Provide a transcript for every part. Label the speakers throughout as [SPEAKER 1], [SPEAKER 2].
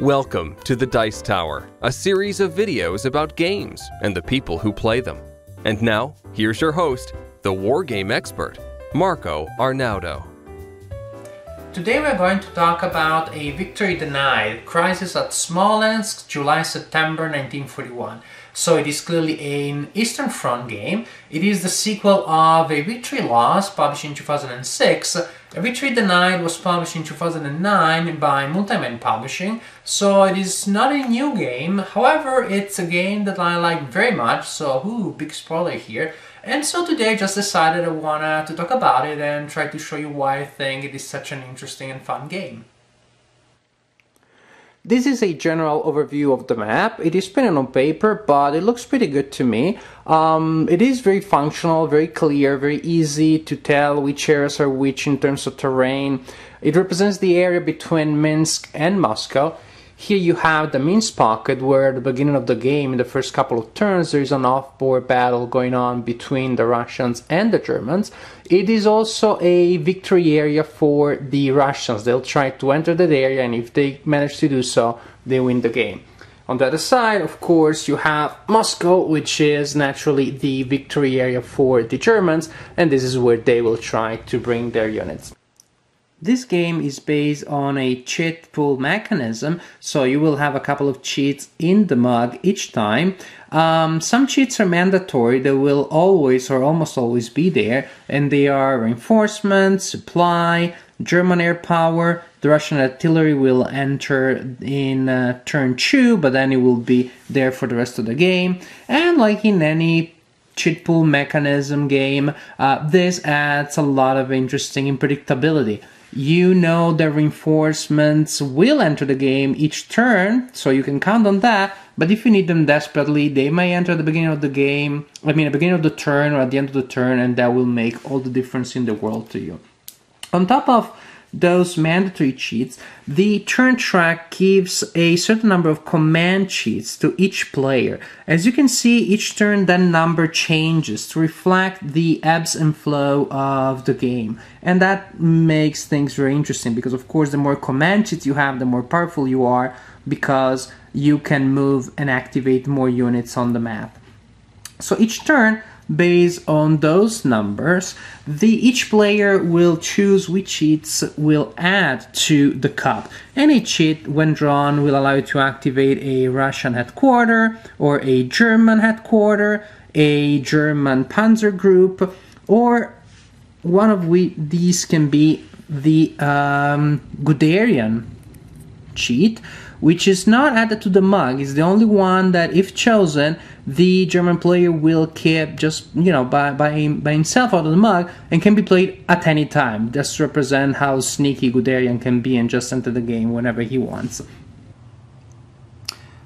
[SPEAKER 1] Welcome to the Dice Tower, a series of videos about games and the people who play them. And now, here's your host, the wargame expert, Marco Arnaudo.
[SPEAKER 2] Today we're going to talk about A Victory Denied, Crisis at Smolensk, July-September 1941. So it is clearly an Eastern Front game. It is the sequel of A Victory Lost, published in 2006. A Victory Denied was published in 2009 by Multiman Publishing, so it is not a new game. However, it's a game that I like very much, so big spoiler here. And so today I just decided I wanted to talk about it and try to show you why I think it is such an interesting and fun game. This is a general overview of the map. It is printed on paper, but it looks pretty good to me. It is very functional, very clear, very easy to tell which areas are which in terms of terrain. It represents the area between Minsk and Moscow. Here you have the Minsk pocket, where at the beginning of the game, in the first couple of turns, there is an off-board battle going on between the Russians and the Germans. It is also a victory area for the Russians. They'll try to enter that area, and if they manage to do so, they win the game. On the other side, of course, you have Moscow, which is naturally the victory area for the Germans, and this is where they will try to bring their units. This game is based on a cheat pool mechanism, so you will have a couple of cheats in the mug each time. Some cheats are mandatory, they will always or almost always be there, and they are reinforcement, supply, German air power. The Russian artillery will enter in turn 2, but then it will be there for the rest of the game. And like in any cheat pool mechanism game, this adds a lot of interesting unpredictability. You know the reinforcements will enter the game each turn, so you can count on that, but if you need them desperately, they may enter at the beginning of the game, at the beginning of the turn or at the end of the turn, and that will make all the difference in the world to you. On top of those mandatory cheats, the turn track gives a certain number of command cheats to each player. As you can see, each turn that number changes to reflect the ebbs and flow of the game. And that makes things very interesting because, of course, the more command cheats you have, the more powerful you are because you can move and activate more units on the map. So each turn, based on those numbers, each player will choose which cheats will add to the cup. Any cheat, when drawn, will allow you to activate a Russian headquarters, or a German headquarters, a German panzer group, or one of these can be the Guderian cheat, which is not added to the mug. It's the only one that, if chosen, the German player will keep just, by himself out of the mug and can be played at any time, just to represent how sneaky Guderian can be and just enter the game whenever he wants.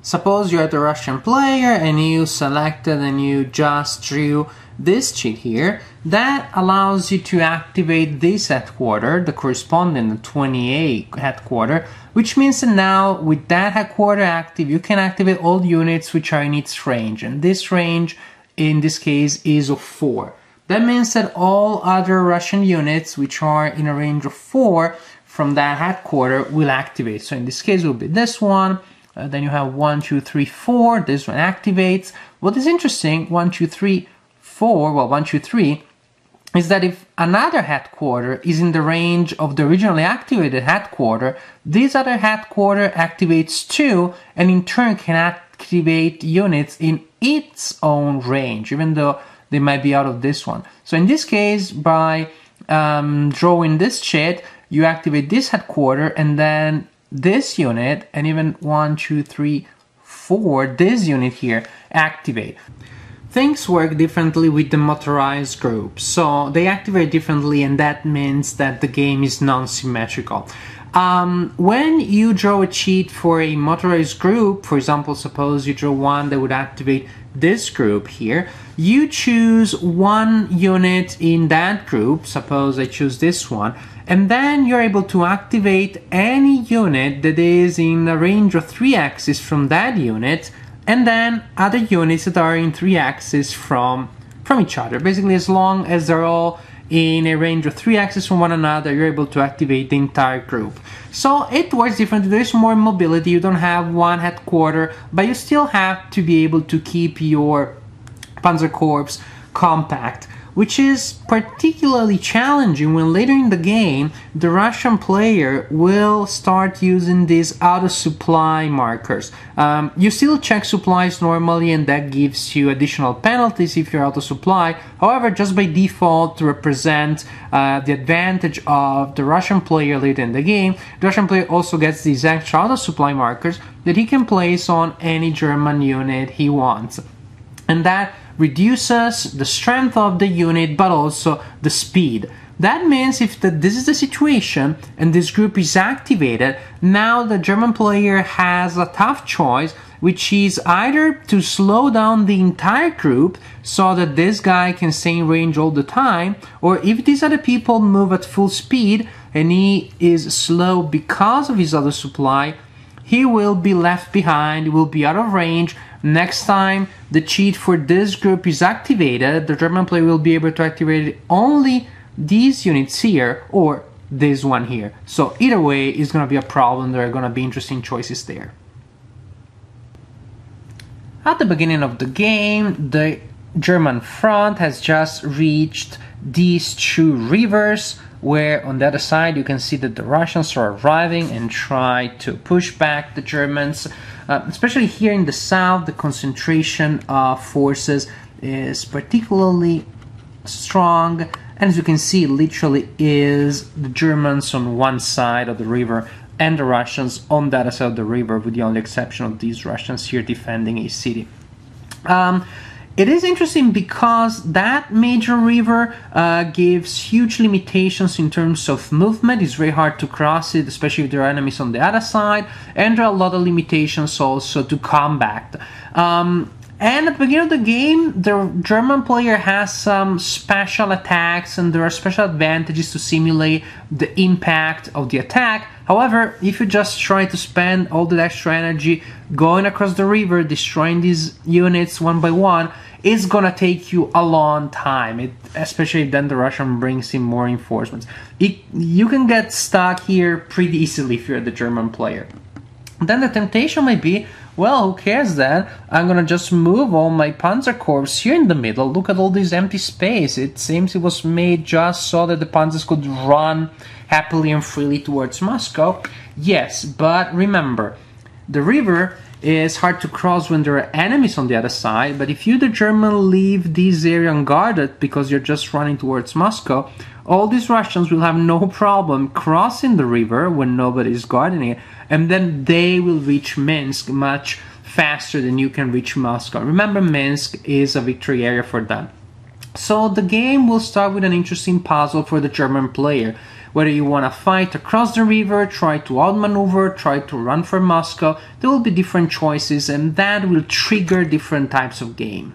[SPEAKER 2] Suppose you're the Russian player and you selected and you just drew this cheat here. That allows you to activate this headquarters, the corresponding 28 headquarters, which means that now with that headquarters active, you can activate all units which are in its range, and this range in this case is of 4. That means that all other Russian units which are in a range of 4 from that headquarters will activate. So in this case it will be this one. Then you have 1, 2, 3, 4. This one activates. What is interesting, 1, 2, 3, 4, well, 1, 2, 3, is that if another headquarters is in the range of the originally activated headquarters, this other headquarters activates too, and in turn can activate units in its own range, even though they might be out of this one. So in this case, by drawing this cheat, you activate this headquarters, and then this unit, and even 1, 2, 3, 4, this unit here, activate. Things work differently with the motorized groups, so they activate differently, and that means that the game is non-symmetrical. When you draw a cheat for a motorized group, for example, suppose you draw one that would activate this group here, you choose one unit in that group, suppose I choose this one, and then you're able to activate any unit that is in a range of 3 axes from that unit, and then other units that are in 3 axes from each other. Basically, as long as they're all in a range of 3 axes from one another, you're able to activate the entire group. So it works differently. There's more mobility. You don't have one headquarter, but you still have to be able to keep your Panzerkorps compact, which is particularly challenging when later in the game the Russian player will start using these auto supply markers. You still check supplies normally, and that gives you additional penalties if you're out of supply. However, just by default, to represent the advantage of the Russian player later in the game, the Russian player also gets these extra auto supply markers that he can place on any German unit he wants. And that reduces the strength of the unit, but also the speed. That means if this is the situation and this group is activated, now the German player has a tough choice, which is either to slow down the entire group so that this guy can stay in range all the time, or if these other people move at full speed and he is slow because of his other supply, he will be left behind, he will be out of range. Next time the cheat for this group is activated, the German player will be able to activate only these units here or this one here. So either way, it's going to be a problem. There are going to be interesting choices there. At the beginning of the game, the German front has just reached these 2 rivers, where on the other side you can see that the Russians are arriving and try to push back the Germans. Especially here in the south, the concentration of forces is particularly strong, and as you can see, literally is the Germans on one side of the river and the Russians on the other side of the river, with the only exception of these Russians here defending a city. It is interesting because that major river gives huge limitations in terms of movement. It's very hard to cross it, especially if there are enemies on the other side, and there are a lot of limitations also to combat. And at the beginning of the game, the German player has some special attacks, and there are special advantages to simulate the impact of the attack. However, if you just try to spend all the extra energy going across the river, destroying these units one by one, it's gonna take you a long time, especially if then the Russian brings in more reinforcements. You can get stuck here pretty easily if you're the German player. Then the temptation might be, well, who cares then? I'm gonna just move all my Panzerkorps here in the middle. Look at all this empty space. It seems it was made just so that the Panzers could run happily and freely towards Moscow. Yes, but remember, the river is hard to cross when there are enemies on the other side, but if you, the German, leave this area unguarded because you're just running towards Moscow, all these Russians will have no problem crossing the river when nobody is guarding it, and then they will reach Minsk much faster than you can reach Moscow. Remember, Minsk is a victory area for them. So the game will start with an interesting puzzle for the German player. Whether you want to fight across the river, try to outmaneuver, try to run for Moscow, there will be different choices, and that will trigger different types of game.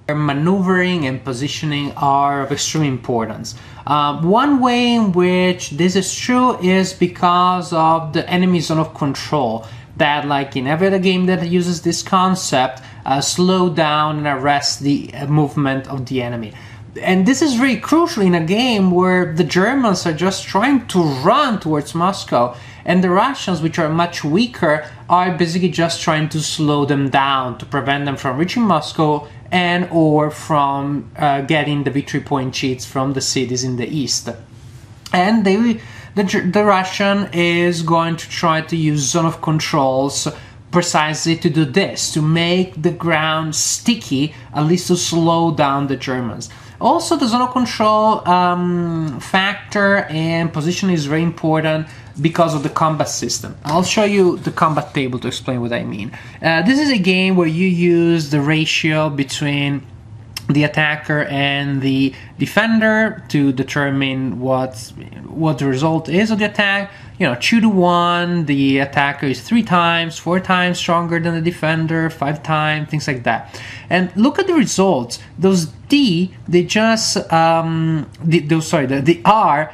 [SPEAKER 2] Maneuvering and positioning are of extreme importance. One way in which this is true is because of the enemy zone of control, that, like in every other game that uses this concept, slow down and arrest the movement of the enemy. And this is very crucial in a game where the Germans are just trying to run towards Moscow, and the Russians, which are much weaker, are basically just trying to slow them down to prevent them from reaching Moscow and or from getting the victory point cheats from the cities in the east. And the Russian is going to try to use zone of controls precisely to do this, to make the ground sticky, at least to slow down the Germans. Also, the zone of control factor and position is very important because of the combat system. I'll show you the combat table to explain what I mean. This is a game where you use the ratio between the attacker and the defender to determine what the result is of the attack. You know, 2 to 1, the attacker is 3 times, 4 times stronger than the defender, 5 times, things like that. And look at the results. Those D, they just, the R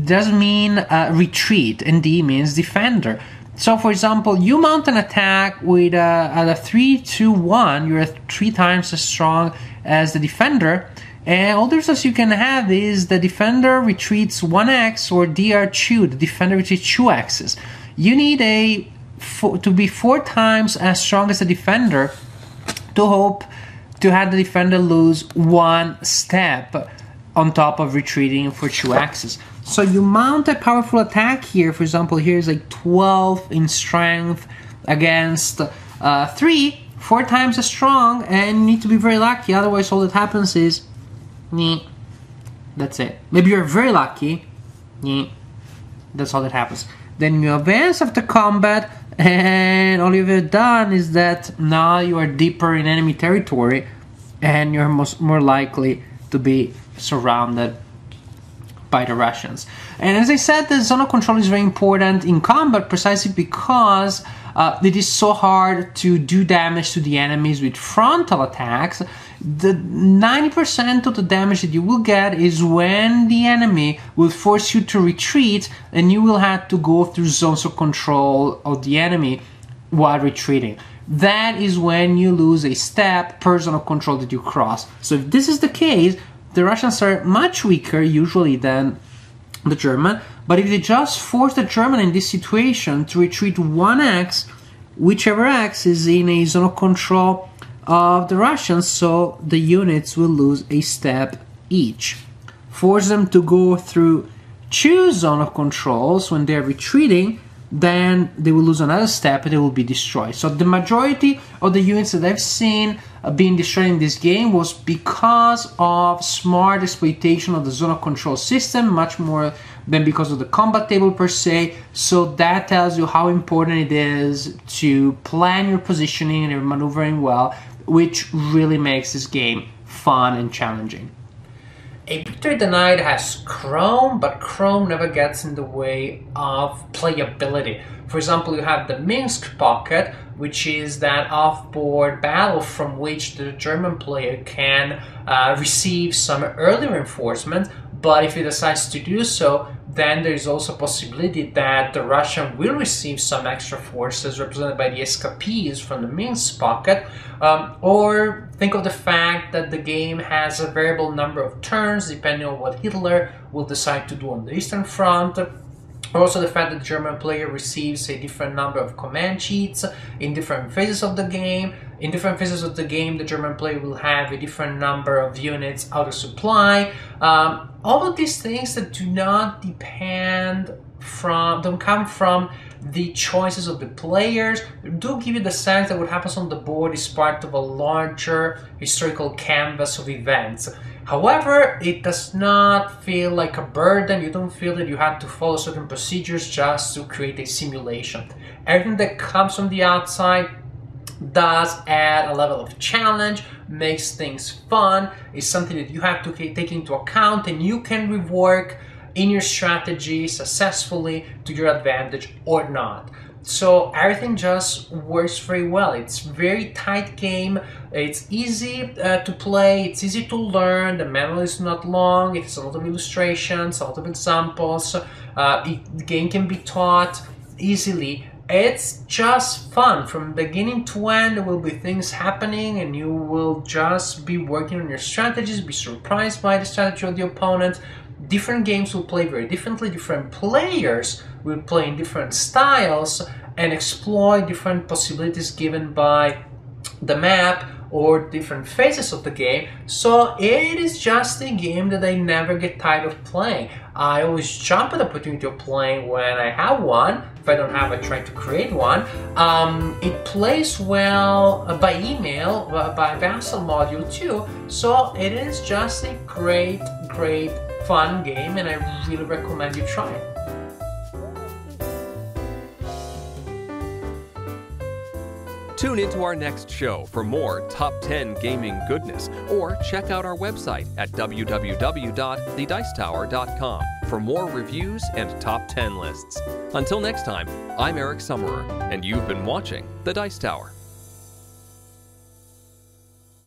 [SPEAKER 2] does mean retreat, and D means defender. So, for example, you mount an attack with at a 3 to 1, you're 3 times as strong as the defender, And all the results you can have is the defender retreats 1x or DR2, the defender retreats 2x's. You need to be 4 times as strong as the defender to hope to have the defender lose 1 step on top of retreating for 2x's. So you mount a powerful attack here. For example, here's like 12 in strength against 3, 4 times as strong, and you need to be very lucky. Otherwise, all that happens is, that's it. Maybe you're very lucky, that's all that happens. Then you advance after combat, and all you've done is that now you are deeper in enemy territory, and you're more likely to be surrounded by the Russians. And as I said, the zone of control is very important in combat precisely because it is so hard to do damage to the enemies with frontal attacks. The 90% of the damage that you will get is when the enemy will force you to retreat, and you will have to go through zones of control of the enemy while retreating. That is when you lose a step per zone of control that you cross. So if this is the case, the Russians are much weaker usually than the German, but if they just force the German in this situation to retreat 1x, whichever x is in a zone of control of the Russians, so the units will lose a step each. Force them to go through 2 zone of controls when they're retreating, then they will lose another step and they will be destroyed. So the majority of the units that I've seen being destroyed in this game was because of smart exploitation of the zone of control system, much more than because of the combat table per se. So that tells you how important it is to plan your positioning and your maneuvering well, which really makes this game fun and challenging. A Victory Denied has Chrome, but Chrome never gets in the way of playability. For example, you have the Minsk Pocket, which is that off-board battle from which the German player can receive some early reinforcement, but if he decides to do so, then there is also a possibility that the Russian will receive some extra forces represented by the escapees from the Minsk Pocket, or think of the fact that the game has a variable number of turns depending on what Hitler will decide to do on the Eastern Front. Also the fact that the German player receives a different number of command sheets in different phases of the game. In different phases of the game, the German player will have a different number of units out of supply. All of these things that do not don't come from the choices of the players, do give you the sense that what happens on the board is part of a larger historical canvas of events. However, it does not feel like a burden. You don't feel that you have to follow certain procedures just to create a simulation. Everything that comes from the outside does add a level of challenge, makes things fun, is something that you have to take into account, and you can rework in your strategy successfully to your advantage or not. So everything just works very well. It's a very tight game. It's easy to play. It's easy to learn. The manual is not long. It's a lot of illustrations, a lot of examples. The game can be taught easily. It's just fun. From beginning to end, there will be things happening and you will just be working on your strategies, be surprised by the strategy of the opponent. Different games will play very differently. Different players will play in different styles and exploit different possibilities given by the map or different phases of the game. So it is just a game that I never get tired of playing. I always jump at the opportunity of playing when I have one. If I don't have, I try to create one. It plays well by email, by Vassal module too. So it is just a great fun game, and I really recommend you try it.
[SPEAKER 1] Tune into our next show for more Top 10 gaming goodness, or check out our website at www.thedicetower.com for more reviews and top 10 lists. Until next time, I'm Eric Summerer, and you've been watching The Dice Tower.